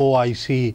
OIC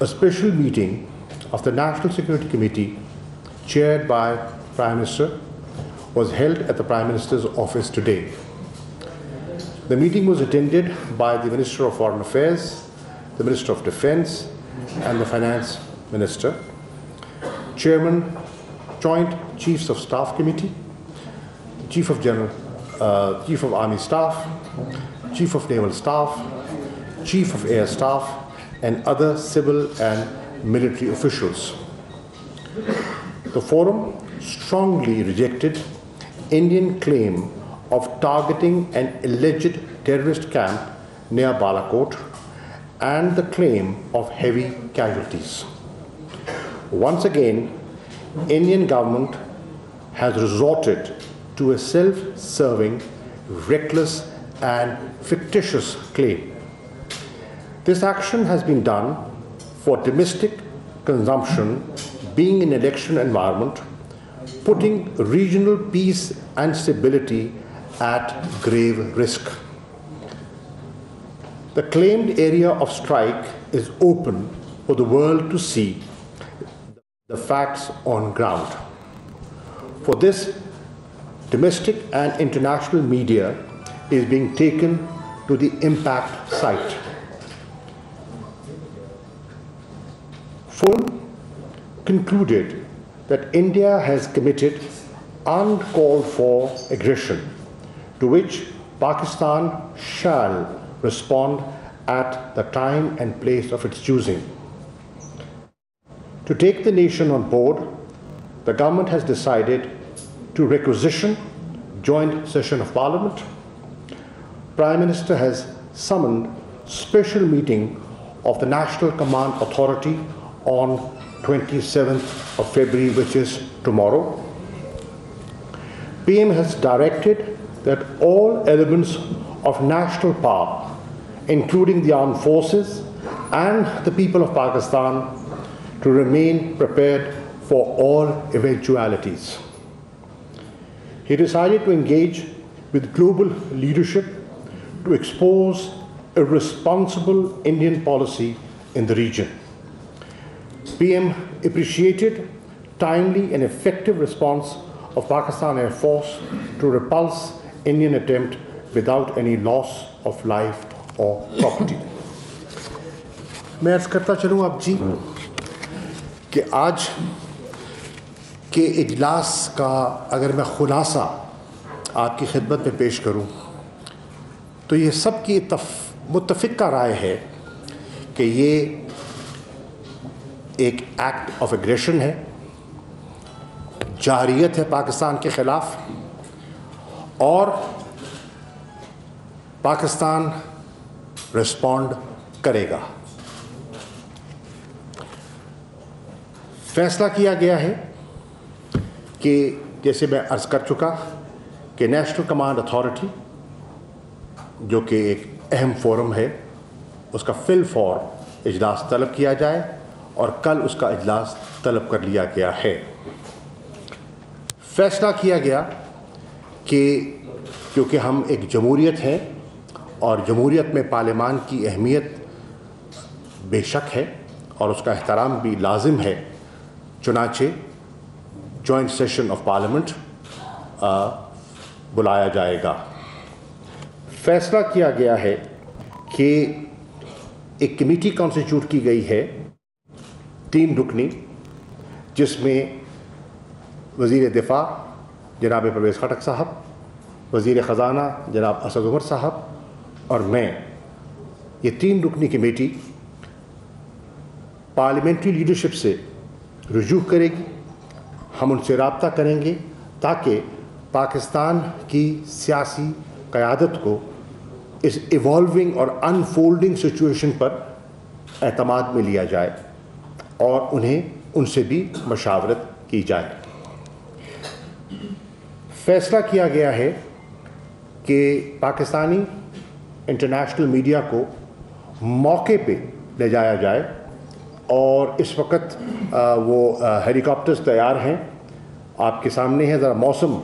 A special meeting of the National Security Committee, chaired by Prime Minister, was held at the Prime Minister's office today. The meeting was attended by the Minister of Foreign Affairs, the Minister of Defence, and the Finance Minister. Chairman, Joint Chiefs of Staff Committee, Chief of Army Staff, Chief of Naval Staff, Chief of Air Staff, and other civil and military officials. The forum strongly rejected Indian claim of targeting an alleged terrorist camp near Balakot and the claim of heavy casualties. Once again, Indian government has resorted to a self-serving, reckless and fictitious claim. This action has been done for domestic consumption, being an election environment, putting regional peace and stability at grave risk. The claimed area of strike is open for the world to see the facts on ground. For this, domestic and international media is being taken to the impact site. Forum concluded that India has committed uncalled for aggression, to which Pakistan shall respond at the time and place of its choosing. To take the nation on board, the government has decided to requisition joint session of Parliament. Prime Minister has summoned special meeting of the National Command Authority on 27th of February, which is tomorrow. PM has directed that all elements of national power, including the armed forces and the people of Pakistan, to remain prepared for all eventualities. He decided to engage with global leadership to expose a responsible Indian policy in the region. PM appreciated timely and effective response of Pakistan Air Force to repulse Indian attempt without any loss of life or property. میں عرض کرتا چلوں اب جی کہ آج کے اجلاس کا اگر میں خلاصہ آپ کی خدمت میں پیش کروں تو یہ سب کی متفقہ رائے ہے کہ یہ ایک ایکٹ آف ایگریشن ہے، جارحیت ہے پاکستان کے خلاف، اور پاکستان ریسپونڈ کرے گا۔ فیصلہ کیا گیا ہے کہ جیسے میں عرض کر چکا کہ نیشنل کمانڈ اتھارٹی جو کہ ایک اہم فورم ہے، اس کا فی الفور اجلاس طلب کیا جائے، اور کل اس کا اجلاس طلب کر لیا گیا ہے۔ فیصلہ کیا گیا کہ کیونکہ ہم ایک جمہوریت ہیں اور جمہوریت میں پارلیمان کی اہمیت بے شک ہے اور اس کا احترام بھی لازم ہے، چنانچہ جوائنٹ سیشن آف پارلیمنٹ بلایا جائے گا۔ فیصلہ کیا گیا ہے کہ ایک کمیٹی کانسٹیٹیوٹ کی گئی ہے 3 رکنی، جس میں وزیر دفاع جناب پرویز خٹک صاحب، وزیر خزانہ جناب اسد عمر صاحب اور میں، یہ 3 رکنی کمیٹی پارلیمنٹری لیڈرشپ سے رجوع کرے گی۔ ہم ان سے رابطہ کریں گے تاکہ پاکستان کی سیاسی قیادت کو اس ایوالونگ اور انفولڈنگ سچویشن پر اعتماد میں لیا جائے اور انہیں ان سے بھی مشاورت کی جائے۔ فیصلہ کیا گیا ہے کہ پاکستانی انٹرنیشنل میڈیا کو موقع پہ لے جایا جائے، اور اس وقت وہ ہیلی کاپٹرز تیار ہیں، آپ کے سامنے ہیں۔ ذرا موسم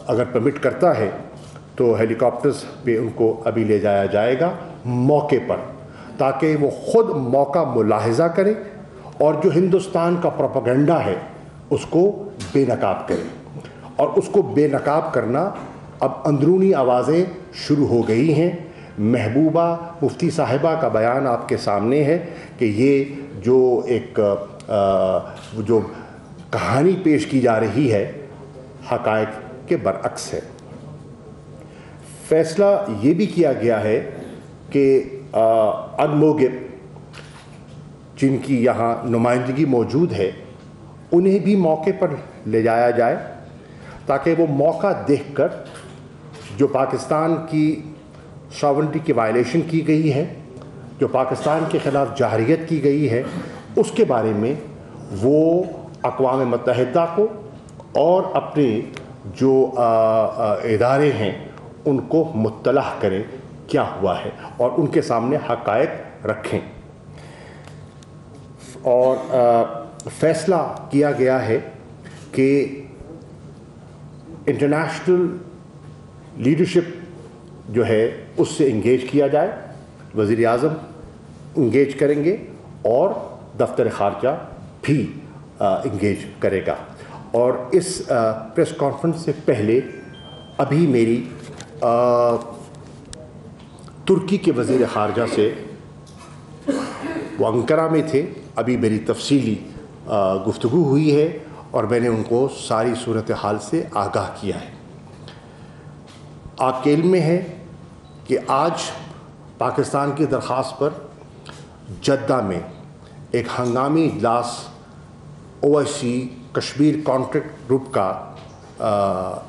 اگر پرمٹ کرتا ہے تو ہیلی کاپٹرز پہ ان کو ابھی لے جایا جائے گا موقع پر، تاکہ وہ خود موقع ملاحظہ کریں اور جو ہندوستان کا پروپیگنڈا ہے اس کو بے نقاب کریں۔ اور اس کو بے نقاب کرنا اب اندرونی آوازیں شروع ہو گئی ہیں۔ محبوبہ مفتی صاحبہ کا بیان آپ کے سامنے ہے کہ یہ جو ایک جو کہانی پیش کی جا رہی ہے حقائق کے برعکس ہے۔ فیصلہ یہ بھی کیا گیا ہے کہ ادموگب جن کی یہاں نمائندگی موجود ہے انہیں بھی موقع پر لے جایا جائے، تاکہ وہ موقع دیکھ کر جو پاکستان کی ساورنٹی کی وائلیشن کی گئی ہے، جو پاکستان کے خلاف جارحیت کی گئی ہے، اس کے بارے میں وہ اقوام متحدہ کو اور اپنے جو ادارے ہیں ان کو مطلع کریں کیا ہوا ہے اور ان کے سامنے حقائق رکھیں۔ اور فیصلہ کیا گیا ہے کہ انٹرنیشنل لیڈرشپ جو ہے اس سے انگیج کیا جائے، وزیر اعظم انگیج کریں گے اور دفتر خارجہ بھی انگیج کرے گا۔ اور اس پریس کانفرنس سے پہلے ابھی میری ترکی کے وزیر خارجہ سے، وہ انقرہ میں تھے، ابھی میری تفصیلی گفتگو ہوئی ہے اور میں نے ان کو ساری صورتحال سے آگاہ کیا ہے۔ آپ کے علم میں ہے کہ آج پاکستان کی درخواست پر جدہ میں ایک ہنگامی اجلاس OIC کشمیر کانٹیکٹ گروپ کا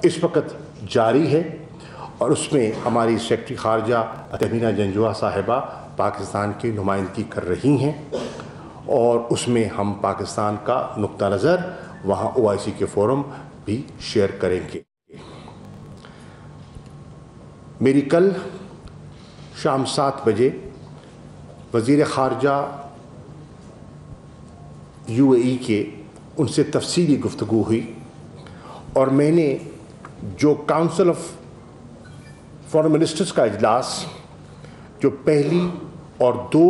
اس وقت جاری ہے، اور اس میں ہماری سیکرٹری خارجہ تہمینہ جنجوعہ صاحبہ پاکستان کی نمائندگی کر رہی ہیں، اور اس میں ہم پاکستان کا نقطہ نظر وہاں OIC کے فورم بھی شیئر کریں گے۔ میری کل شام 7 بجے وزیر خارجہ UAE کے ان سے تفصیلی گفتگو ہوئی، اور میں نے جو کاؤنسل آف فارن منسٹرز کا اجلاس جو 1 اور 2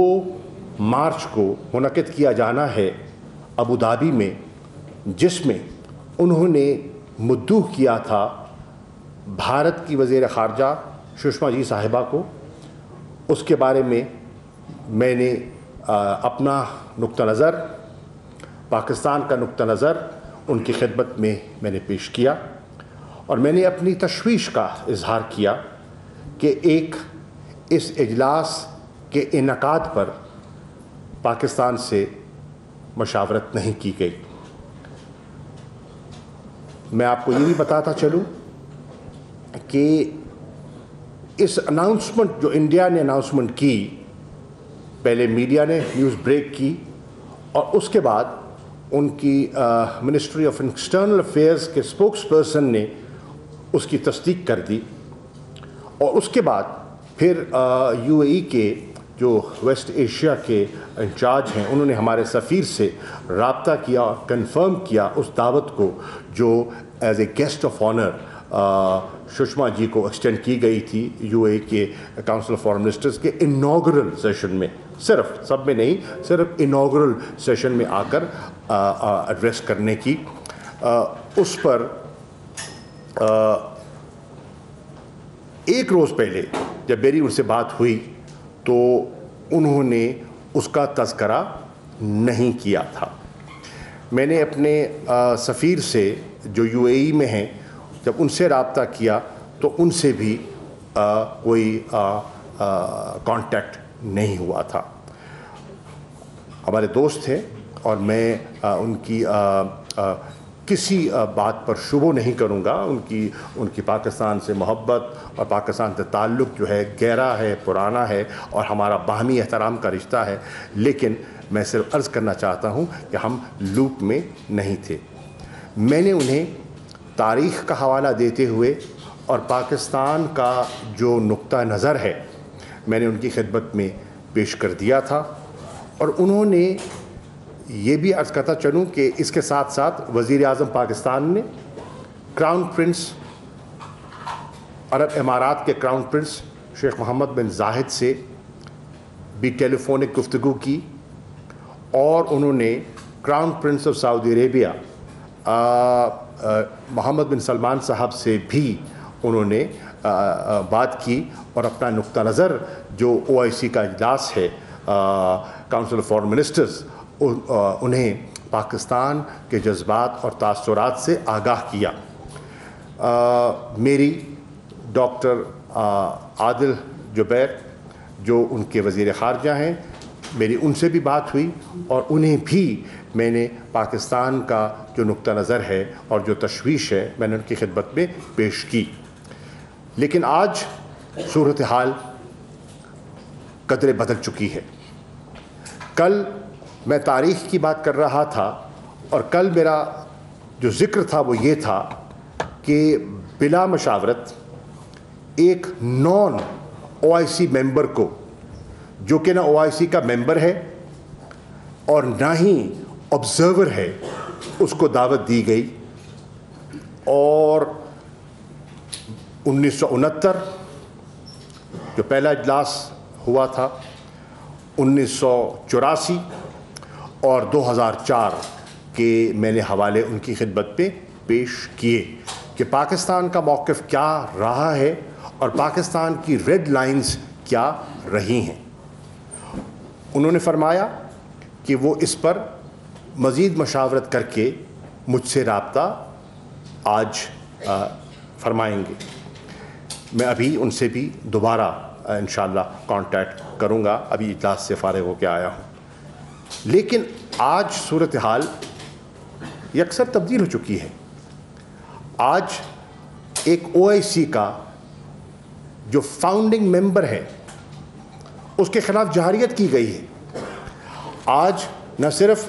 مارچ کو منعقد کیا جانا ہے ابوظہبی میں، جس میں انہوں نے مدعو کیا تھا بھارت کی وزیر خارجہ سشما جی صاحبہ کو، اس کے بارے میں نے اپنا نقطہ نظر، پاکستان کا نقطہ نظر ان کی خدمت میں نے پیش کیا، اور میں نے اپنی تشویش کا اظہار کیا کہ اس اجلاس کے انعقاد پر پاکستان سے مشاورت نہیں کی گئی۔ میں آپ کو یہ بھی بتاتا چلوں کہ اس اناؤنسمنٹ جو انڈیا نے اناؤنسمنٹ کی، پہلے میڈیا نے نیوز بریک کی، اور اس کے بعد ان کی منسٹری آف ایکسٹرنل افیئرز کے اسپوکس پرسن نے اس کی تصدیق کر دی، اور اس کے بعد پھر UAE کے جو ویسٹ ایشیا کے انچارج ہیں انہوں نے ہمارے سفیر سے رابطہ کیا اور کنفرم کیا اس دعوت کو جو as a guest of honour Sushma ji کو ایکسٹینڈ کی گئی تھی UAE کے کاؤنسل آف فارن منسٹرز کے انوگرل سیشن میں، صرف سب میں نہیں، صرف انوگرل سیشن میں آ کر ایڈریس کرنے کی۔ اس پر ایک روز پہلے جب میری ان سے بات ہوئی تو انہوں نے اس کا تذکرہ نہیں کیا تھا۔ میں نے اپنے سفیر سے جو UAE میں ہیں جب ان سے رابطہ کیا تو ان سے بھی کوئی کانٹیکٹ نہیں ہوا تھا۔ ہمارے دوست تھے، اور میں ان کی کسی بات پر شبہ نہیں کروں گا، ان کی پاکستان سے محبت اور پاکستان سے تعلق جو ہے گہرا ہے، پرانا ہے، اور ہمارا باہمی احترام کا رشتہ ہے، لیکن میں صرف عرض کرنا چاہتا ہوں کہ ہم لوپ میں نہیں تھے۔ میں نے انہیں تاریخ کا حوالہ دیتے ہوئے اور پاکستان کا جو نقطہ نظر ہے میں نے ان کی خدمت میں پیش کر دیا تھا، اور انہوں نے یہ بھی عرض کرتا چلوں کہ اس کے ساتھ ساتھ وزیر اعظم پاکستان نے کراؤن پرنس عرب امارات کے کراؤن پرنس شیخ محمد بن زاہد سے بھی ٹیلی فونک گفتگو کی، اور انہوں نے crown prince of Saudi Arabia Mohammed bin Salman صاحب سے بھی انہوں نے بات کی، اور اپنا نقطہ نظر جو OIC کا اجلاس ہے کاؤنسل آف فارن منسٹرز، انہیں پاکستان کے جذبات اور تاثرات سے آگاہ کیا۔ میری ڈاکٹر عادل جبیر جو ان کے وزیر خارجہ ہیں، میری ان سے بھی بات ہوئی، اور انہیں بھی میں نے پاکستان کا جو نقطہ نظر ہے اور جو تشویش ہے میں نے ان کی خدمت میں پیش کی۔ لیکن آج صورتحال قدرے بدل چکی ہے۔ کل میں تاریخ کی بات کر رہا تھا، اور کل میرا جو ذکر تھا وہ یہ تھا کہ بلا مشاورت ایک نان OIC ممبر کو، جو کہ نہ OIC کا ممبر ہے اور نہ ہی آبزرور ہے، اس کو دعوت دی گئی، اور 1969 جو پہلا اجلاس ہوا تھا، 1984 اور 2004 کے میں نے حوالے ان کی خدمت پہ پیش کیے کہ پاکستان کا موقف کیا رہا ہے اور پاکستان کی ریڈ لائنز کیا رہی ہیں۔ انہوں نے فرمایا کہ وہ اس پر مزید مشاورت کر کے مجھ سے رابطہ آج فرمائیں گے۔ میں ابھی ان سے بھی دوبارہ انشاءاللہ کانٹیکٹ کروں گا، ابھی اجلاس سے فارغ ہو کے آیا ہوں۔ لیکن آج صورتحال یکسر تبدیل ہو چکی ہے. آج ایک OIC کا جو فاؤنڈنگ ممبر ہے اس کے خلاف جہریت کی گئی ہے. آج نہ صرف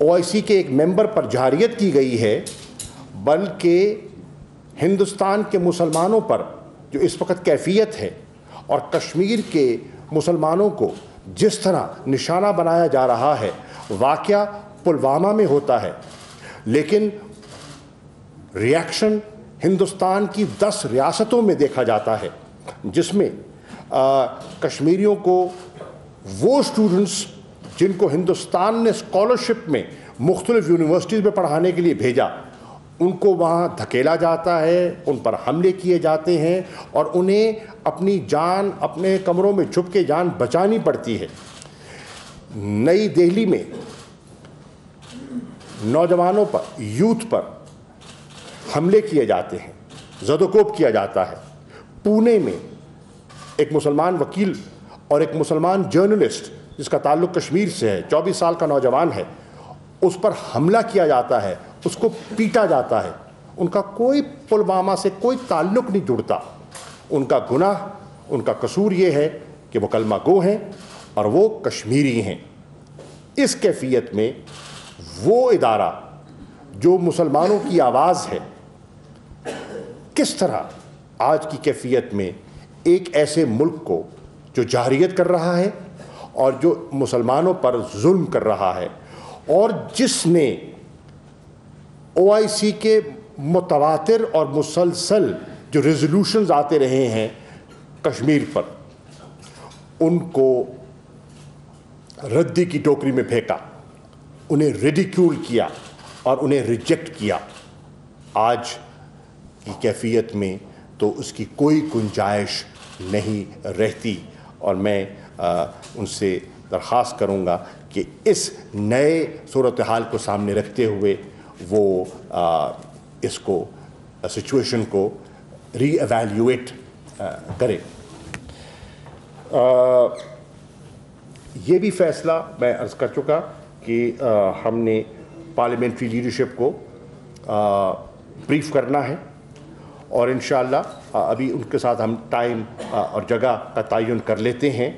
OIC کے ایک ممبر پر جہریت کی گئی ہے بلکہ ہندوستان کے مسلمانوں پر جو اس وقت کیفیت ہے اور کشمیر کے مسلمانوں کو جس طرح نشانہ بنایا جا رہا ہے. واقعہ پلوامہ میں ہوتا ہے لیکن ریاکشن ہندوستان کی 10 ریاستوں میں دیکھا جاتا ہے جس میں کشمیریوں کو وہ اسٹوڈنٹس جن کو ہندوستان نے اسکالرشپ میں مختلف یونیورسٹیز میں پڑھانے کے لیے بھیجا ان کو وہاں دھکیلا جاتا ہے, ان پر حملے کیے جاتے ہیں اور انہیں اپنی جان اپنے کمروں میں چھپ کے جان بچانی پڑتی ہے. نئی دہلی میں نوجوانوں پر, یوتھ پر حملے کیے جاتے ہیں, زد و کوب کیا جاتا ہے. پونے میں ایک مسلمان وکیل اور ایک مسلمان جرنلسٹ جس کا تعلق کشمیر سے ہے, 24 سال کا نوجوان ہے, اس پر حملہ کیا جاتا ہے, اس کو پیٹا جاتا ہے. ان کا کوئی پلوامہ سے کوئی تعلق نہیں جڑتا. ان کا گناہ, ان کا قصور یہ ہے کہ وہ کلمہ گو ہیں اور وہ کشمیری ہیں. اس کیفیت میں وہ ادارہ جو مسلمانوں کی آواز ہے کس طرح آج کی کیفیت میں ایک ایسے ملک کو جو جہریت کر رہا ہے اور جو مسلمانوں پر ظلم کر رہا ہے اور جس نے OIC کے متواتر اور مسلسل جو ریزولوشنز آتے رہے ہیں کشمیر پر, ان کو ردی کی ٹوکری میں پھینکا, انہیں ریڈیکیول کیا اور انہیں ریجیکٹ کیا. آج کی کیفیت میں تو اس کی کوئی گنجائش نہیں رہتی اور میں ان سے درخواست کروں گا کہ اس نئے صورتحال کو سامنے رکھتے ہوئے وہ اس کو سچویشن کو ری ایویلیویٹ کرے. یہ بھی فیصلہ میں عرض کر چکا کہ ہم نے پارلیمنٹری لیڈرشپ کو بریف کرنا ہے اور انشاءاللہ ابھی ان کے ساتھ ہم ٹائم اور جگہ کا تعین کر لیتے ہیں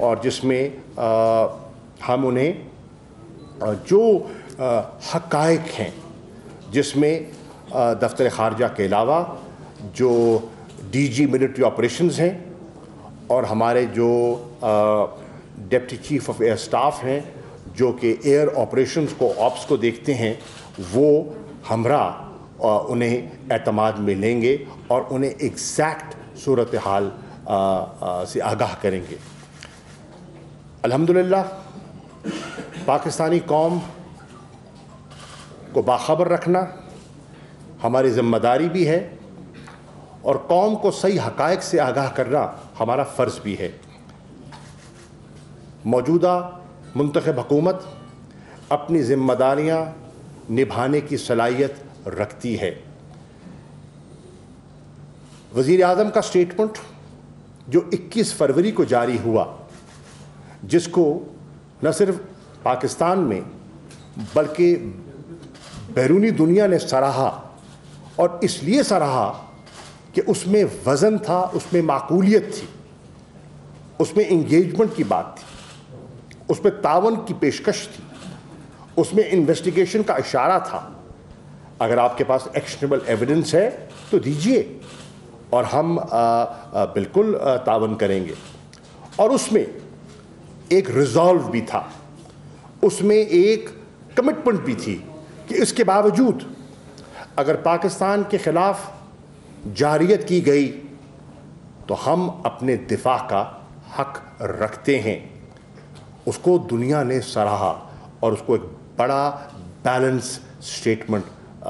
اور جس میں ہم انہیں جو حقائق ہیں جس میں دفتر خارجہ کے علاوہ جو DG ملٹری آپریشنز ہیں اور ہمارے جو deputy chief of air staff ہیں جو کہ ایئر آپریشنز کو آپس کو دیکھتے ہیں وہ ہمراہ انہیں اعتماد میں لیں گے اور انہیں ایگزیکٹ صورتحال سے آگاہ کریں گے. الحمدللہ پاکستانی قوم کو باخبر رکھنا ہماری ذمہ داری بھی ہے اور قوم کو صحیح حقائق سے آگاہ کرنا ہمارا فرض بھی ہے. موجودہ منتخب حکومت اپنی ذمہ داریاں نبھانے کی صلاحیت رکھتی ہے. وزیر اعظم کا سٹیٹمنٹ جو 21 فروری کو جاری ہوا جس کو نہ صرف پاکستان میں بلکہ بیرونی دنیا نے سراہا اور اس لیے سراہا کہ اس میں وزن تھا, اس میں معقولیت تھی, اس میں انگیجمنٹ کی بات تھی, اس میں تعاون کی پیشکش تھی, اس میں انویسٹیگیشن کا اشارہ تھا. اگر آپ کے پاس ایکشنیبل ایویڈنس ہے تو دیجئے اور ہم بالکل تعاون کریں گے. اور اس میں ایک ریزالو بھی تھا, اس میں ایک کمٹمنٹ بھی تھی کہ اس کے باوجود اگر پاکستان کے خلاف جہریت کی گئی تو ہم اپنے دفاع کا حق رکھتے ہیں. اس کو دنیا نے سراہا اور اس کو ایک بڑا بیلنس سٹیٹمنٹ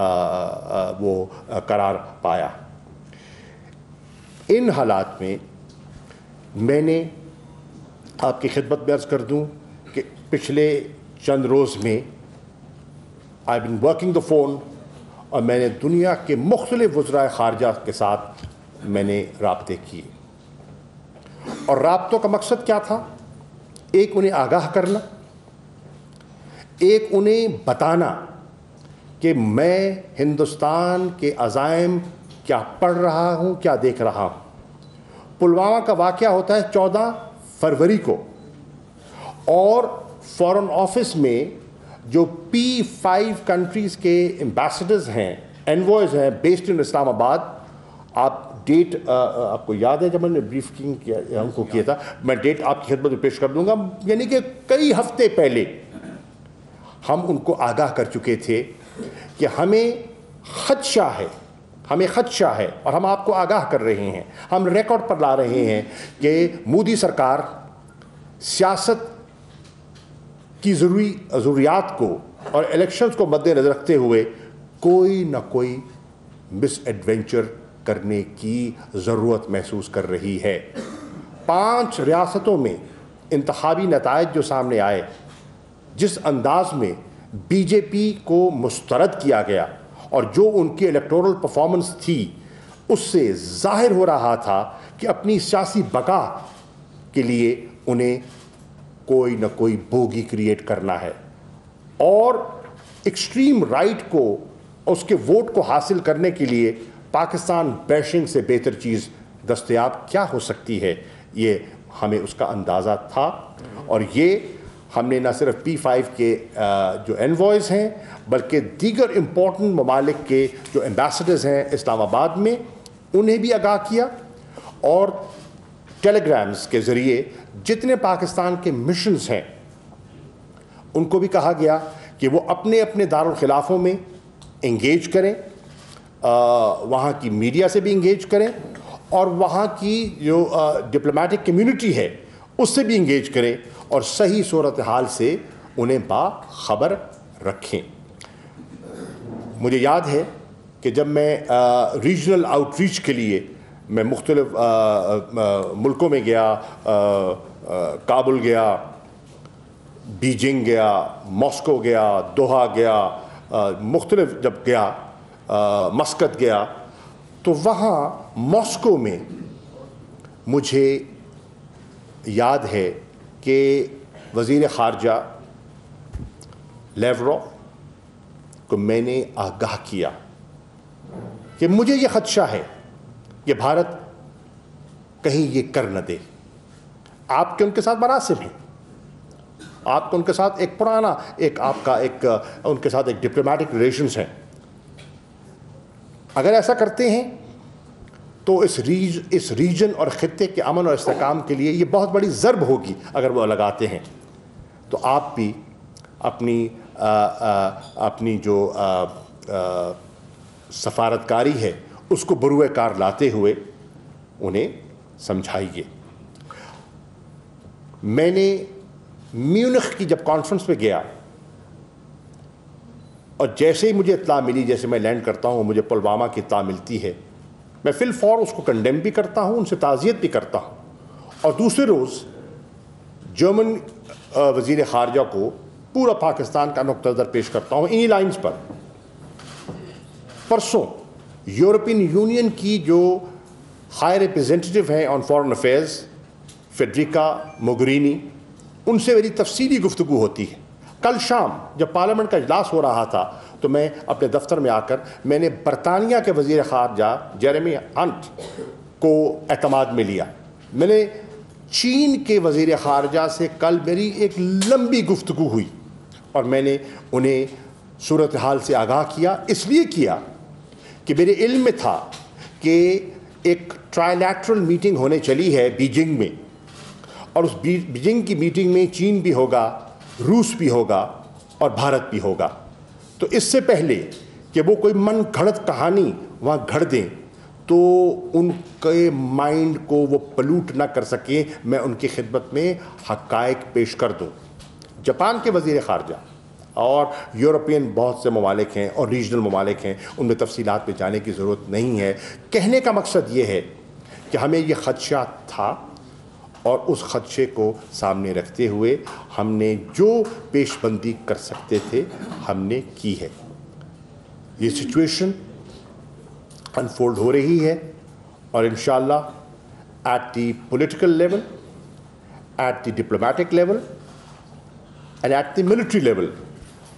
وہ قرار پایا. ان حالات میں میں نے آپ کی خدمت میں عرض کر دوں کہ پچھلے چند روز میں آئی بین ورکنگ دا فون اور میں نے دنیا کے مختلف وزرائے خارجہ کے ساتھ میں نے رابطے کیے اور رابطوں کا مقصد کیا تھا؟ ایک انہیں آگاہ کرنا ایک انہیں بتانا کہ میں ہندوستان کے عزائم کیا پڑھ رہا ہوں، کیا دیکھ رہا ہوں۔ پلوامہ کا واقعہ ہوتا ہے 14 فروری کو، اور فارن آفس میں جو P5 کنٹریز کے ایمبیسڈرز ہیں، انوائز ہیں، بیسڈ ان اسلام آباد. آپ ڈیٹ آپ کو یاد ہے جب میں نے بریفنگ کیا ہم کو کیا تھا، میں ڈیٹ آپ کی خدمت میں پیش کر دوں گا. یعنی کہ کئی ہفتے پہلے ہم ان کو آگاہ کر چکے تھے کہ ہمیں خدشہ ہے اور ہم آپ کو آگاہ کر رہے ہیں، ہم ریکارڈ پر لا رہے ہیں کہ مودی سرکار سیاست کی ضروریات کو اور الیکشنز کو مد نظر رکھتے ہوئے کوئی نہ کوئی مس ایڈونچر کرنے کی ضرورت محسوس کر رہی ہے. 5 ریاستوں میں انتخابی نتائج جو سامنے آئے، جس انداز میں بی جے پی کو مسترد کیا گیا اور جو ان کی الیکٹورل پرفارمنس تھی، اس سے ظاہر ہو رہا تھا کہ اپنی سیاسی بقا کے لیے انہیں کوئی نہ کوئی بوگی کریٹ کرنا ہے، اور ایکسٹریم رائٹ کو اس کے ووٹ کو حاصل کرنے کے لیے پاکستان بیشنگ سے بہتر چیز دستیاب کیا ہو سکتی ہے. یہ ہمیں اس کا اندازہ تھا، اور یہ ہم نے نہ صرف P5 کے جو انوائز ہیں بلکہ دیگر امپورٹنٹ ممالک کے جو ایمبیسڈرز ہیں اسلام آباد میں، انہیں بھی آگاہ کیا، اور ٹیلی گرامز کے ذریعے جتنے پاکستان کے مشنز ہیں ان کو بھی کہا گیا کہ وہ اپنے اپنے دارالخلافوں میں انگیج کریں، وہاں کی میڈیا سے بھی انگیج کریں، اور وہاں کی جو ڈپلومیٹک کمیونٹی ہے اس سے بھی انگیج کریں، اور صحیح صورتحال سے انہیں باخبر رکھیں. مجھے یاد ہے کہ جب میں ریجنل آؤٹ ریچ کے لیے میں مختلف ملکوں میں گیا، کابل گیا، بیجنگ گیا، ماسکو گیا، دوحہ گیا، مختلف جب گیا، مسقط گیا، تو وہاں ماسکو میں مجھے یاد ہے کہ وزیر خارجہ لیوروف کو میں نے آگاہ کیا کہ مجھے یہ خدشہ ہے کہ بھارت کہیں یہ کر نہ دے. آپ کے ان کے ساتھ مناسب ہیں، آپ کو ان کے ساتھ ایک پرانا ان کے ساتھ ایک ڈپلومیٹک ریلیشنز ہیں. اگر ایسا کرتے ہیں تو اس ریجن اور خطے کے امن اور استحکام کے لیے یہ بہت بڑی ضرب ہوگی. اگر وہ لگاتے ہیں تو آپ بھی اپنی جو سفارتکاری ہے اس کو بروئے کار لاتے ہوئے انہیں سمجھائیے. میں نے میونخ کی جب کانفرنس میں گیا، اور جیسے ہی مجھے اطلاع ملی، جیسے میں لینڈ کرتا ہوں مجھے پلوامہ کی اطلاع ملتی ہے، میں فی الفور اس کو کنڈیم بھی کرتا ہوں، ان سے تعزیت بھی کرتا ہوں، اور دوسرے روز جرمن وزیر خارجہ کو پورا پاکستان کا نقطہ نظر پیش کرتا ہوں انہی لائنز پر. پرسوں یورپین یونین کی جو ہائی ریپریزنٹیٹو ہیں آن فارن افیئرز، فیڈریکا موگرینی، ان سے میری تفصیلی گفتگو ہوتی ہے. کل شام جب پارلیمنٹ کا اجلاس ہو رہا تھا تو میں اپنے دفتر میں آ کر میں نے برطانیہ کے وزیر خارجہ جیریمی ہنٹ کو اعتماد میں لیا. میں نے چین کے وزیر خارجہ سے کل میری ایک لمبی گفتگو ہوئی، اور میں نے انہیں صورتحال سے آگاہ کیا. اس لیے کیا کہ میرے علم میں تھا کہ ایک ٹرائیلیٹرل میٹنگ ہونے چلی ہے بیجنگ میں، اور اس بیجنگ کی میٹنگ میں چین بھی ہوگا، روس بھی ہوگا، اور بھارت بھی ہوگا. تو اس سے پہلے کہ وہ کوئی من گھڑت کہانی وہاں گھڑ دیں تو ان کے مائنڈ کو وہ پلوٹ نہ کر سکیں، میں ان کی خدمت میں حقائق پیش کر دوں. جاپان کے وزیر خارجہ اور یورپین بہت سے ممالک ہیں اور ریجنل ممالک ہیں، ان میں تفصیلات پہ جانے کی ضرورت نہیں ہے. کہنے کا مقصد یہ ہے کہ ہمیں یہ خدشہ تھا، اور اس خدشے کو سامنے رکھتے ہوئے ہم نے جو پیش بندی کر سکتے تھے ہم نے کی ہے. یہ سچویشن انفولڈ ہو رہی ہے، اور انشاءاللہ at the political level, at the diplomatic level, and at the military level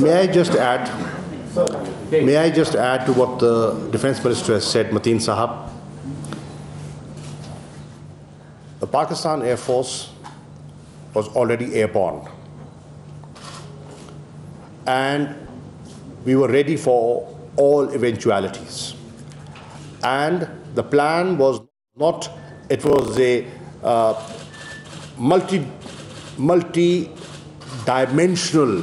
May I just add to what the Defence Minister has said, Mateen Sahab? The Pakistan Air Force was already airborne, and we were ready for all eventualities. And the plan was not, it was a multi-dimensional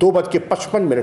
2:55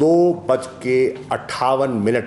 2:58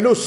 LOC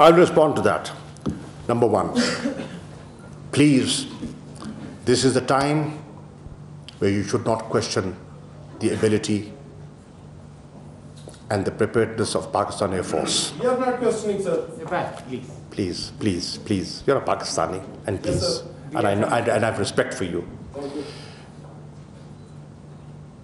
I'll respond to that. Number one, please, this is the time where you should not question the ability and the preparedness of Pakistan Air Force. We are not questioning, sir. Please, please, please. You're a Pakistani, and please, yes, and I know, and I have respect for you. Thank you.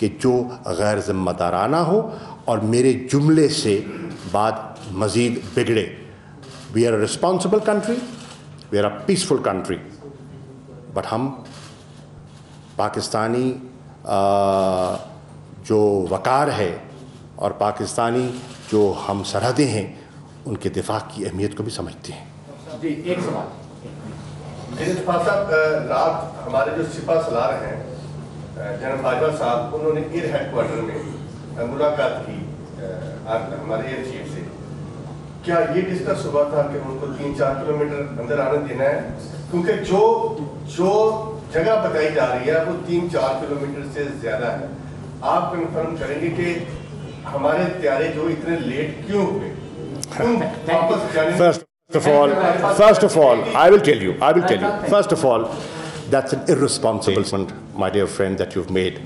کہ جو غیر ذمہ دارانہ ہو اور میرے جملے سے بات مزید بگڑے. We are a responsible country, we are a peaceful country, but ہم پاکستانی جو وقار ہے اور پاکستانی جو ہم سرحدیں ہیں ان کے دفاع کی اہمیت کو بھی سمجھتے ہیں. جی ایک سوال. اتفاق صاحب, رات ہمارے جو سپاہ سالار ہیں جنرل باجوہ صاحب, انہوں نے ایئر ہیڈ کوارٹر میں ملاقات کی ہمارے ایئر چیف سے. کیا یہ ڈسکس ہوا تھا کہ ان کو 3-4 کلومیٹر اندر آنے دینا ہے؟ کیونکہ جو جگہ بتائی جا رہی ہے وہ 3-4 کلومیٹر سے زیادہ ہے. آپ کنفرم کریں گے کہ ہمارے طیارے جو اتنے لیٹ کیوں ہوئے؟ First of all, I will tell you. First of all, that's an irresponsible statement, my dear friend, that you've made.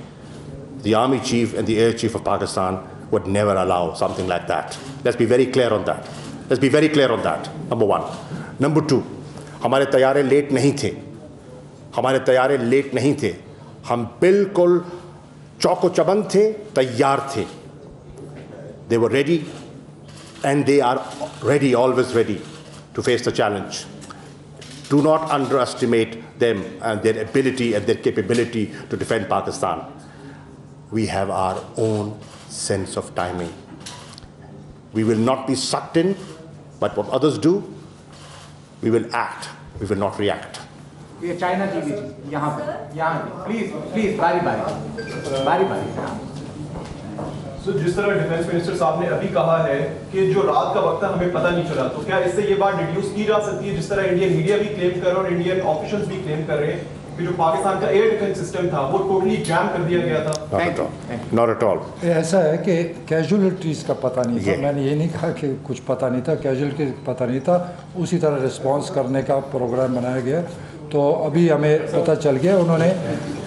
The Army Chief and the Air Chief of Pakistan would never allow something like that. Let's be very clear on that. Number one. Number two, ہمارے طیارے late نہیں تھے. ہم بالکل چوک و چبند تھے, تیار تھے. They were ready and they are ready, always ready to face the challenge. Do not underestimate them and their ability and their capability to defend Pakistan. We have our own sense of timing. We will not be sucked in, but what others do, we will act, we will not react. یہ China جی بھی یہاں please باری سو جس طرح defence minister صاحب نے ابھی کہا ہے کہ جو رات کا وقت تھا ہمیں پتہ نہیں چلا, تو کیا اس سے یہ بات ڈیڈیوس کی جا سکتی ہے جس طرح انڈین میڈیا بھی کلیم کر رہا ہے اور انڈین آفیشلز بھی کلیم کر رہے ہیں کہ جو پاکستان کا ایئر ڈیفنس سسٹم تھا وہ ٹوٹلی جام کر دیا گیا تھا؟ Not at all. ایسا ہے کہ کیجولیٹیز کا پتہ نہیں تھا. میں نے یہ نہیں کہا کہ کچھ پتہ نہیں تھا, کیجولیٹیز پتہ نہیں تھا. اسی طرح رسپانس کرنے کا پروگرام بنایا گیا. تو ابھی ہمیں پتہ چل گیا انہوں نے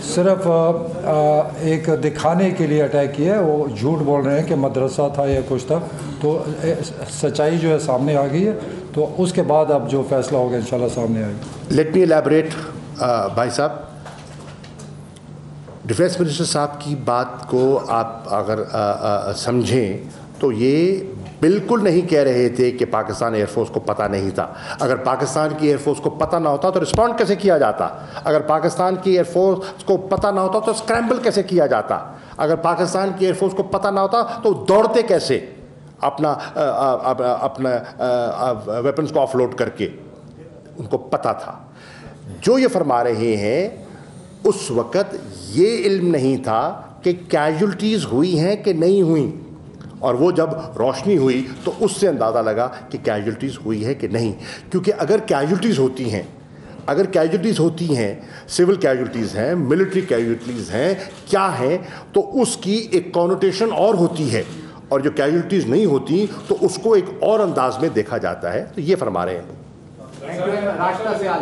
صرف ایک دکھانے کے لیے اٹیک کیا ہے. وہ جھوٹ بول رہے ہیں کہ مدرسہ تھا یا کچھ تھا. تو سچائی جو ہے سامنے آ گئی ہے. تو اس کے بعد اب جو فیصلہ ہوگا انشاءاللہ سامنے آئے گا. لیٹ می ایلیبریٹ بھائی صاحب. ڈیفینس منسٹر صاحب کی بات کو آپ اگر سمجھیں تو یہ بالکل نہیں کہہ رہے تھے کہ پاکستان ایئر فورس کو پتہ نہیں تھا. اگر پاکستان کی ایئر فورس کو پتہ نہ ہوتا تو رسپونڈ کیسے کیا جاتا؟ اگر پاکستان کی ایئر فورس کو پتہ نہ ہوتا تو اسکریمبل کیسے کیا جاتا؟ اگر پاکستان کی ایئر فورس کو پتہ نہ ہوتا تو دوڑتے کیسے اپنا ویپنس کو آف لوڈ کر کے؟ ان کو پتہ تھا. جو یہ فرما رہے ہیں اس وقت یہ علم نہیں تھا کہ کیجولٹیز ہوئی ہیں کہ نہیں ہوئیں, اور وہ جب روشنی ہوئی تو اس سے اندازہ لگا کہ کیجولٹیز ہوئی ہے کہ نہیں. کیونکہ اگر کیجولٹیز ہوتی ہیں سول کیجولٹیز ہیں, ملٹری کیجولٹیز ہیں, کیا ہیں, تو اس کی ایک کونوٹیشن اور ہوتی ہے, اور جو کیجولٹیز نہیں ہوتی تو اس کو ایک اور انداز میں دیکھا جاتا ہے. تو یہ فرما رہے ہیں. راشدہ سیال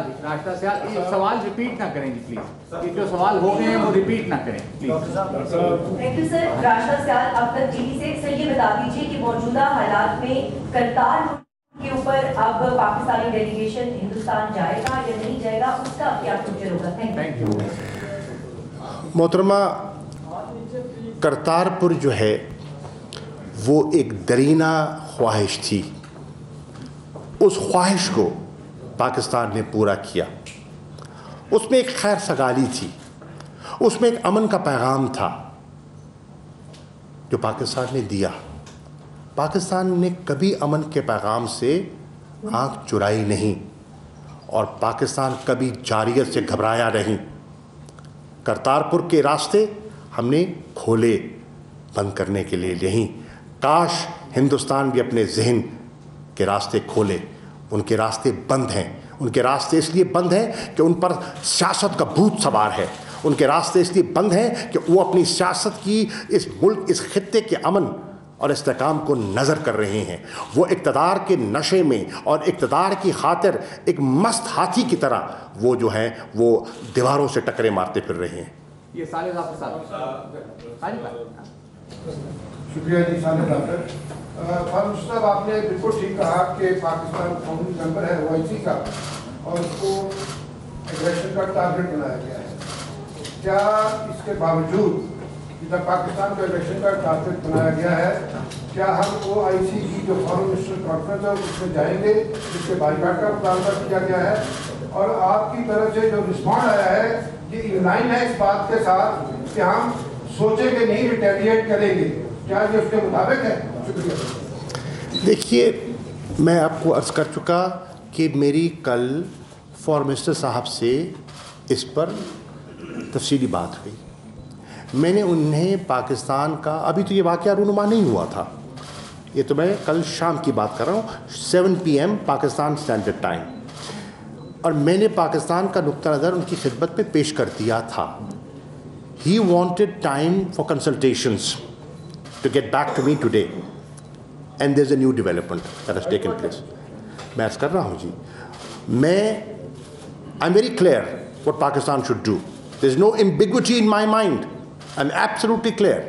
سوال ریپیٹ نہ کریں جی پلیز. جو سوال ہو گئے ہیں وہ ریپیٹ نہ کریں please. Thank you sir. Rashida Sial اب تک ٹی وی سے. سر یہ بتا دیجیے کہ موجودہ حالات میں کرتار کے اوپر اب پاکستانی ڈیلیگیشن ہندوستان جائے گا یا نہیں جائے گا, اس کا کیا فیوچر ہوگا؟ Thank you. محترمہ, کرتارپور جو ہے وہ ایک درینہ خواہش تھی. اس خواہش کو پاکستان نے پورا کیا. اس میں ایک خیر سگالی تھی, اس میں ایک امن کا پیغام تھا جو پاکستان نے دیا. پاکستان نے کبھی امن کے پیغام سے آنکھ چرائی نہیں, اور پاکستان کبھی جارحیت سے گھبرایا نہیں. کرتارپور کے راستے ہم نے کھولے بند کرنے کے لیے نہیں. کاش ہندوستان بھی اپنے ذہن کے راستے کھولے. ان کے راستے بند ہیں. ان کے راستے اس لیے بند ہیں کہ ان پر سیاست کا بھوت سوار ہے. ان کے راستے اس لیے بند ہیں کہ وہ اپنی سیاست کی اس ملک, اس خطے کے امن اور استحکام کو نظر کر رہے ہیں. وہ اقتدار کے نشے میں اور اقتدار کی خاطر ایک مست ہاتھی کی طرح وہ جو ہیں وہ دیواروں سے ٹکرے مارتے پھر رہے ہیں. یہ سالے شکریہ جی. سالے ڈاکٹر فاروق صاحب, آپ نے بالکل ٹھیک کہا کہ پاکستان قومی ممبر ہے OIC کا, اور اس کو ایگریشن کا ٹارگیٹ بنایا گیا ہے. کیا اس کے باوجود جب پاکستان کو الیکشن کا ٹارگیٹ بنایا گیا ہے, کیا ہم OIC کی جو فارن منسٹر کانفرنس ہے اس میں جائیں گے جس کے بائیکاٹ کا مطالبہ کیا گیا ہے؟ اور آپ کی طرف سے جو رسپانڈ آیا ہے یہ ان لائن ہے اس بات کے ساتھ کہ ہم سوچیں کہ نہیں ریٹیلیٹ کریں گے, کیا یہ اس کے مطابق ہے؟ شکریہ. دیکھیے, میں آپ کو عرض کر چکا کہ میری کل فارن منسٹر صاحب سے اس پر تفصیلی بات ہوئی. میں نے انہیں پاکستان کا, ابھی تو یہ واقعہ رونما نہیں ہوا تھا, یہ تو میں کل شام کی بات کر رہا ہوں, 7 PM پاکستان اسٹینڈرڈ ٹائم, اور میں نے پاکستان کا نقطہ نظر ان کی خدمت میں پیش کر دیا تھا. He wanted time for consultations to get back to me today, and there's a new development that has taken place. میں عرض کر رہا ہوں جی, I'm very clear what Pakistan should do. There's no ambiguity in my mind. I'm absolutely clear.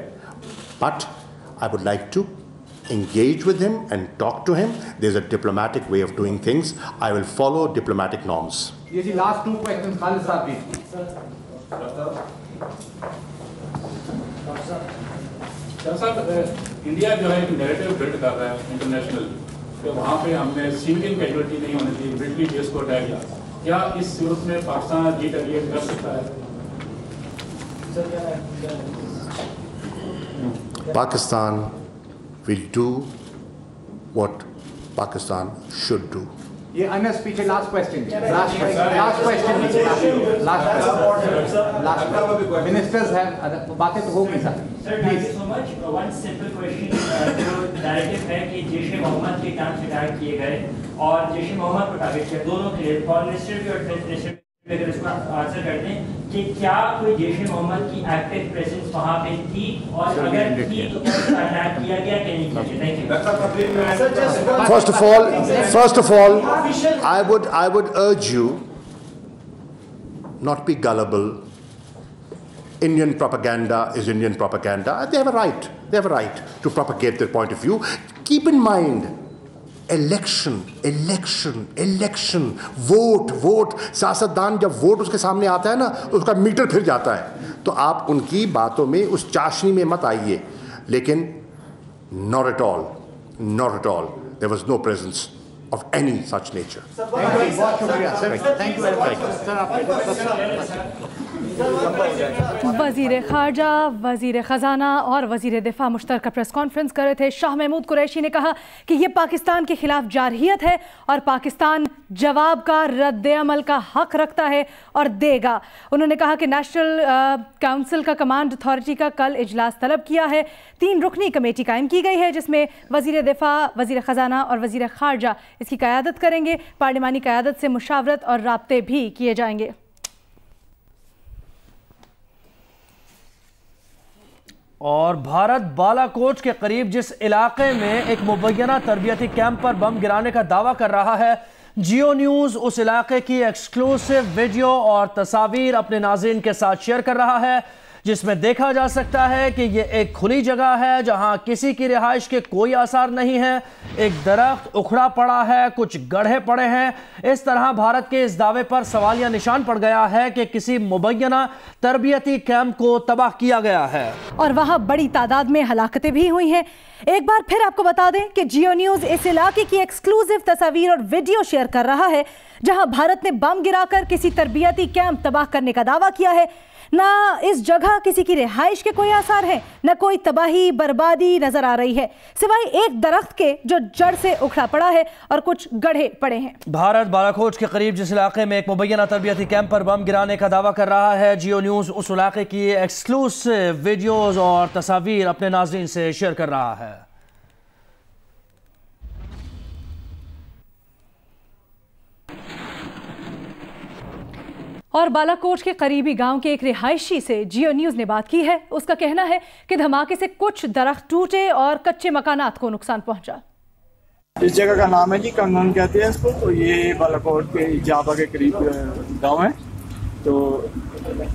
But I would like to engage with him and talk to him. There's a diplomatic way of doing things. I will follow diplomatic norms. Yes, last 2 questions. Khalid Saab, India جو ہے ایک narrative blood کر رہا ہے international کہ وہاں پہ ہم نے سیویلین کیجویلٹی نہیں ہونی تھی, ملٹری بیس کو اٹیک کیا. کیا اس صورت میں پاکستان ریٹیلیٹ کر سکتا ہے؟ Pakistan will do what Pakistan should do. یہ انس پیچھے last question. Ministers have باتیں تو ہو گئی سر. Sir, thank you so much. One simple question. جو نیریٹو ہے کہ جیش محمد کے ٹائم سے اٹیک کیے گئے اور جیش محمد کو ٹارگیٹ کیا, دونوں کے لیے فارن منسٹر بھی اور ڈیفنس منسٹر بھی, اگر اس کا آنسر کرتے ہیں کہ کیا کوئی جیش محمد کی ایکٹیو پریزنس وہاں پہ تھی, اور اگر تھی تو کیا اٹیک کیا گیا کہ نہیں کیا گیا؟ Thank you. First of all, I would urge you not be gullible. Indian propaganda is Indian propaganda. They have a right to propagate their point of view. Keep in mind, election, vote. سیاستدان جب vote اس کے سامنے آتا ہے نا, اس کا metre پھر جاتا ہے. تو آپ ان کی باتوں میں اس چاشنی میں مت آئیے. لیکن not at all. There was no presence of any such nature. وزیر خارجہ, وزیر خزانہ اور وزیر دفاع مشترکہ پریس کانفرنس کر رہے تھے. شاہ محمود قریشی نے کہا کہ یہ پاکستان کے خلاف جارحیت ہے اور پاکستان جواب کا رد عمل کا حق رکھتا ہے اور دے گا. انہوں نے کہا کہ نیشنل کونسل کا کمانڈ اتھارٹی کا کل اجلاس طلب کیا ہے. 3 رکنی کمیٹی قائم کی گئی ہے جس میں وزیر دفاع, وزیر خزانہ اور وزیر خارجہ اس کی قیادت کریں گے. پارلیمانی قیادت سے مشاورت اور رابطے بھی کیے جائیں گے. اور بھارت بالا کوٹ کے قریب جس علاقے میں ایک مبینہ تربیتی کیمپ پر بم گرانے کا دعویٰ کر رہا ہے, جیو نیوز اس علاقے کی ایکسکلوسیو ویڈیو اور تصاویر اپنے ناظرین کے ساتھ شیئر کر رہا ہے, جس میں دیکھا جا سکتا ہے کہ یہ ایک کھلی جگہ ہے جہاں کسی کی رہائش کے کوئی آثار نہیں ہیں. ایک درخت اکھڑا پڑا ہے, کچھ گڑھے پڑے ہیں. اس طرح بھارت کے اس دعوے پر سوالیہ نشان پڑ گیا ہے کہ کسی مبینہ تربیتی کیمپ کو تباہ کیا گیا ہے, اور وہاں بڑی تعداد میں ہلاکتیں بھی ہوئی ہیں. ایک بار پھر آپ کو بتا دیں کہ جیو نیوز اس علاقے کی ایکسکلوسیو تصاویر اور ویڈیو شیئر کر رہا ہے جہاں بھارت نے بم گرا کر کسی تربیتی کیمپ تباہ کرنے کا دعویٰ کیا ہے. نہ اس جگہ کسی کی رہائش کے کوئی آثار ہیں, نہ کوئی تباہی بربادی نظر آ رہی ہے سوائے ایک درخت کے جو جڑ سے اکھڑا پڑا ہے اور کچھ گڑھے پڑے ہیں. بھارت بالاکوٹ کے قریب جس علاقے میں ایک مبینہ تربیتی کیمپ پر بم گرانے کا دعویٰ کر رہا ہے, جیو نیوز اس علاقے کی ایکسکلوسیو ویڈیوز اور تصاویر اپنے ناظرین سے شیئر کر رہا ہے. اور بالاکوٹ کے قریبی گاؤں کے ایک رہائشی سے جیو نیوز نے بات کی ہے. اس کا کہنا ہے کہ دھماکے سے کچھ درخت ٹوٹے اور کچے مکانات کو نقصان پہنچا. اس جگہ کا نام ہے جی کنگن کہتے ہیں اس کو. تو یہ بالاکوٹ کے جابا کے قریب گاؤں ہے. تو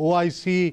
OIC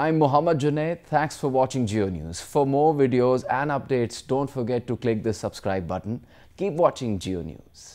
I'm Mohammad Junaid. Thanks for watching Geo News. For more videos and updates, don't forget to click the subscribe button. Keep watching Geo News.